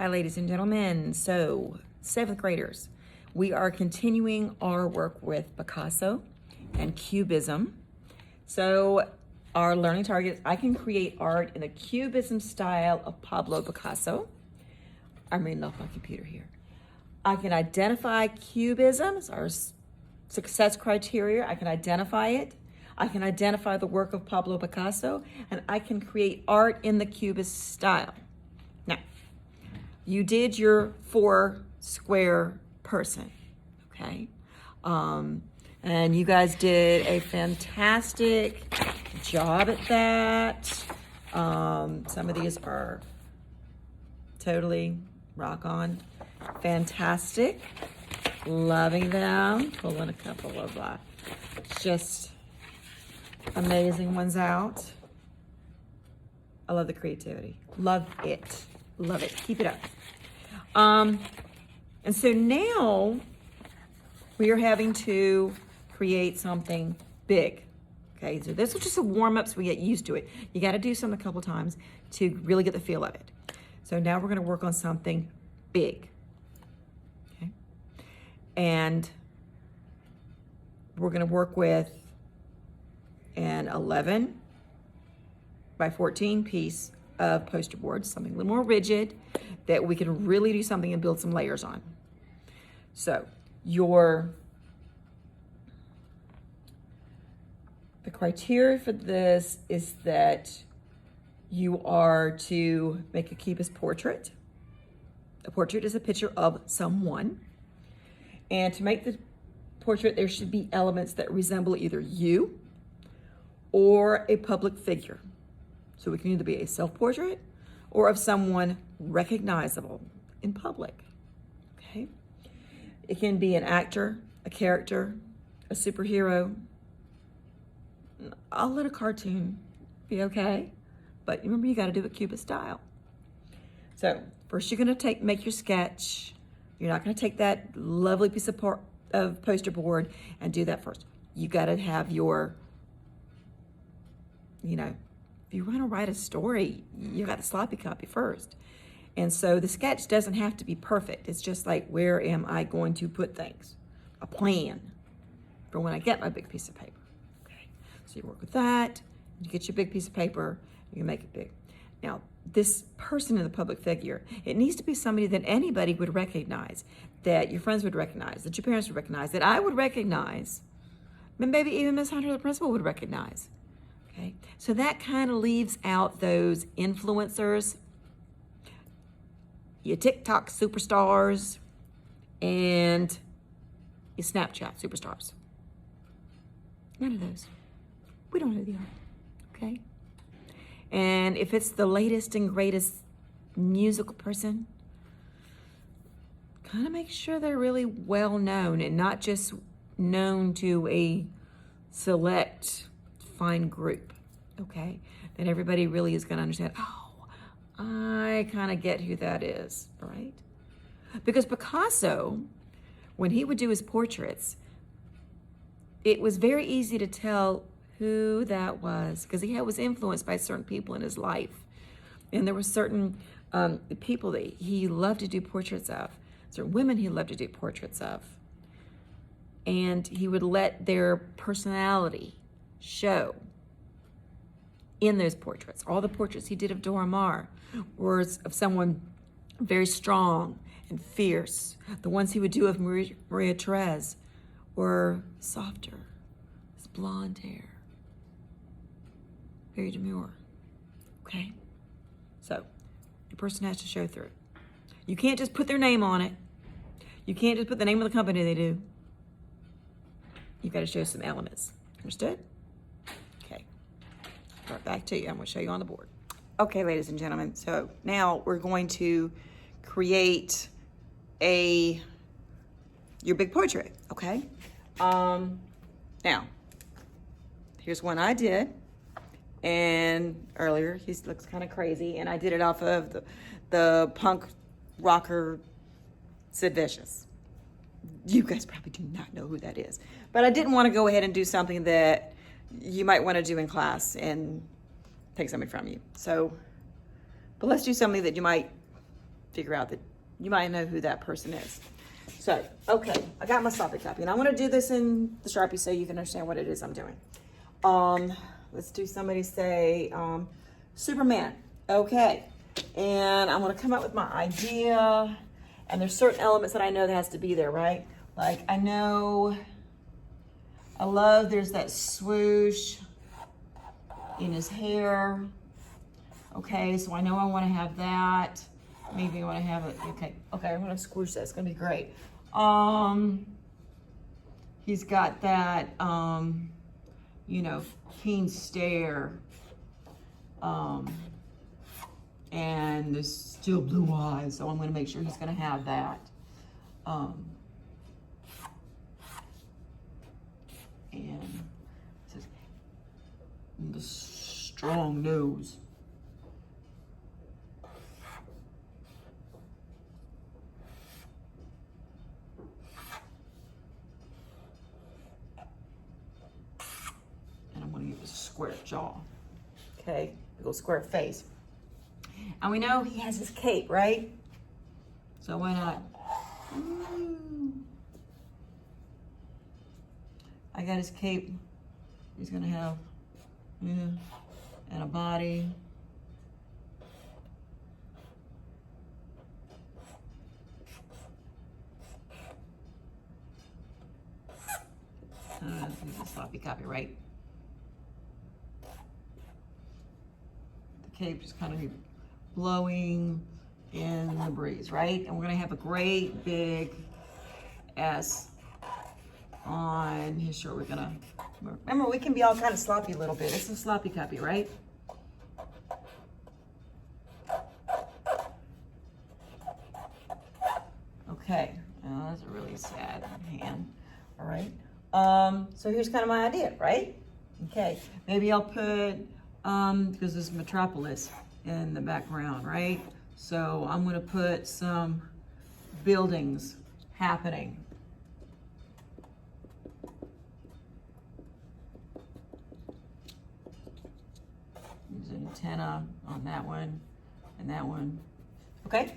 Hi, ladies and gentlemen. So, 7th graders, we are continuing our work with Picasso and Cubism. So, our learning target is I can create art in the Cubism style of Pablo Picasso. I'm reading off my computer here. I can identify Cubism as our success criteria. I can identify it. I can identify the work of Pablo Picasso, and I can create art in the Cubist style. Now, you did your 4-square person, okay? And you guys did a fantastic job at that. Some of these are totally rock on. Fantastic. Loving them. Pulling a couple of just amazing ones out. I love the creativity. Love it. Love it. Keep it up. And so now we are having to create something big. Okay, so this was just a warm-up so we get used to it. You got to do something a couple times to really get the feel of it. So now we're going to work on something big. Okay, and we're going to work with an 11 by 14 piece of poster board, something a little more rigid that we can really do something and build some layers on. So the criteria for this is that you are to make a cubist portrait. A portrait is a picture of someone. And to make the portrait, there should be elements that resemble either you or a public figure. So it can either be a self-portrait or of someone recognizable in public, okay? It can be an actor, a character, a superhero. I'll let a cartoon be okay, but remember you gotta do it Cubist style. So first you're gonna make your sketch. You're not gonna take that lovely piece of poster board and do that first. You gotta have your, if you want to write a story, you got the sloppy copy first. And so the sketch doesn't have to be perfect. It's just like, where am I going to put things? A plan for when I get my big piece of paper. Okay, so you work with that, you get your big piece of paper, you can make it big. Now, this person in the public figure, it needs to be somebody that anybody would recognize, that your friends would recognize, that your parents would recognize, that I would recognize, and maybe even Miss Hunter, the principal, would recognize. Okay, so that kind of leaves out those influencers, your TikTok superstars, and your Snapchat superstars. None of those. We don't know who they are, okay? And if it's the latest and greatest musical person, kind of make sure they're really well known and not just known to a select fine group, okay? Then everybody really is gonna understand, oh, I kind of get who that is, right? Because Picasso, when he would do his portraits, it was very easy to tell who that was because he was influenced by certain people in his life. And there were certain people that he loved to do portraits of, certain women he loved to do portraits of. And he would let their personality show in those portraits. All the portraits he did of Dora Maar were of someone very strong and fierce. The ones he would do of Maria Therese were softer, with blonde hair, very demure, okay? So your person has to show through it. You can't just put their name on it. You can't just put the name of the company they do. You've got to show some elements. Understood? Okay. Right back to you. I'm going to show you on the board. Okay, ladies and gentlemen. So now we're going to create your big portrait. Okay. Now, here's one I did, and earlier he looks kind of crazy, and I did it off of the punk rocker Sid Vicious. You guys probably do not know who that is. But I didn't want to go ahead and do something that you might want to do in class and take something from you. So, but let's do something that you might figure out that you might know who that person is. So, okay, I got my sloppy copy, and I want to do this in the Sharpie so you can understand what it is I'm doing. Let's do somebody say Superman. Okay, and I'm going to come up with my idea, and there's certain elements that I know that has to be there, right? Like I love there's that swoosh in his hair. Okay, so I know I want to have that. Maybe I want to have it. Okay, I'm going to squish that. It's going to be great. He's got that, you know, keen stare, and the still blue eyes. So I'm going to make sure he's going to have that. And the strong nose. And I'm going to give a square jaw. Okay, a little square face. And we know he has his cape, right? So why not? I got his cape. He's gonna have, and a body. This is a sloppy copy, right? The cape just kind of blowing in the breeze, right? And we're gonna have a great big S on his shirt. We're gonna, remember, we can be all kind of sloppy a little bit. It's a sloppy copy, right? Okay, that's a really sad hand. All right, so here's kind of my idea, right? Okay, maybe I'll put, because there's Metropolis in the background, right? So I'm gonna put some buildings happening. There's an antenna on that one and that one. Okay,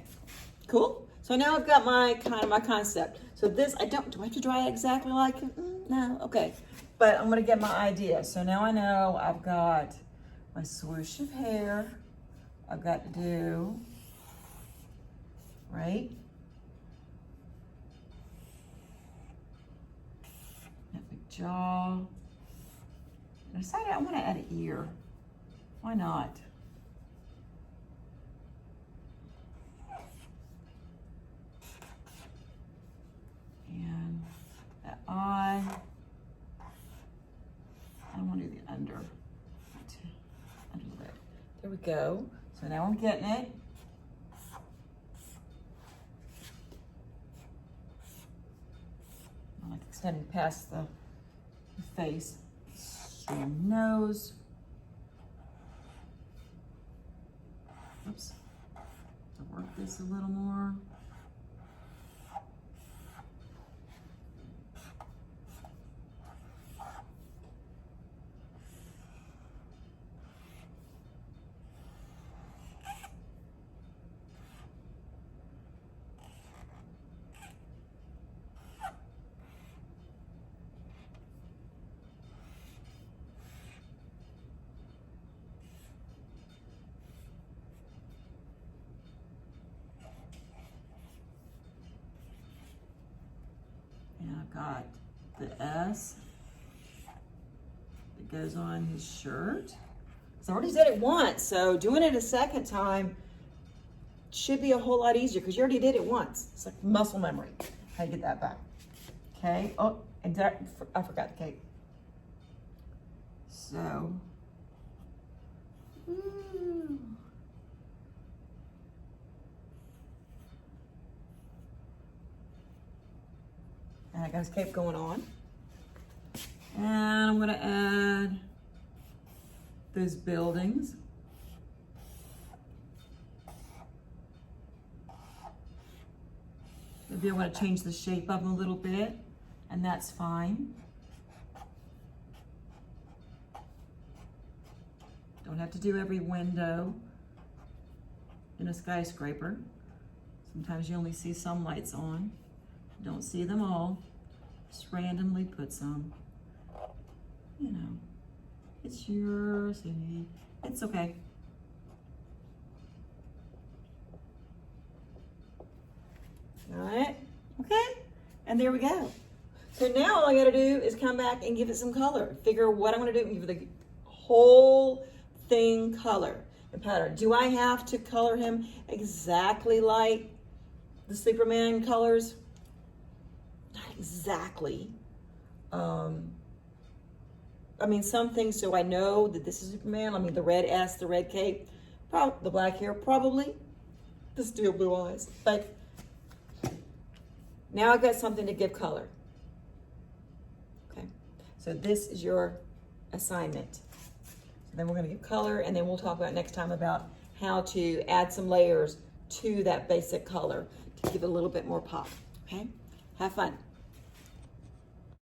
cool. So now I've got my concept. So this, do I have to draw it exactly like it? No, okay. But I'm gonna get my idea. So now I know I've got my swoosh of hair. I've got to do, right? That big jaw. I decided I want to add an ear. Why not? And that eye. I want to do the under the lid. There we go. So now I'm getting it. I like extending past the face. Your nose. Oops. To work this a little more. And I've got the S that goes on his shirt. So I already did it once, so doing it a second time should be a whole lot easier because you already did it once. It's like muscle memory. How to get that back. Okay, oh, and I forgot the cape. So, and I got his cape going on. And I'm gonna add those buildings. Maybe I want to change the shape of them a little bit, and that's fine. Don't have to do every window in a skyscraper. Sometimes you only see some lights on. Don't see them all. Just randomly put some. You know, it's your city. It's okay. Got it? Okay, and there we go. So now all I gotta do is come back and give it some color. Figure what I'm gonna do and give the whole thing color and pattern. Do I have to color him exactly like the Superman colors? Not exactly. I mean, some things, so I know that this is Superman. I mean, the red S, the red cape, the black hair, probably. The steel blue eyes. But now I've got something to give color. Okay, so this is your assignment. Then we're going to give color, and then we'll talk about next time about how to add some layers to that basic color to give it a little bit more pop. Okay, have fun.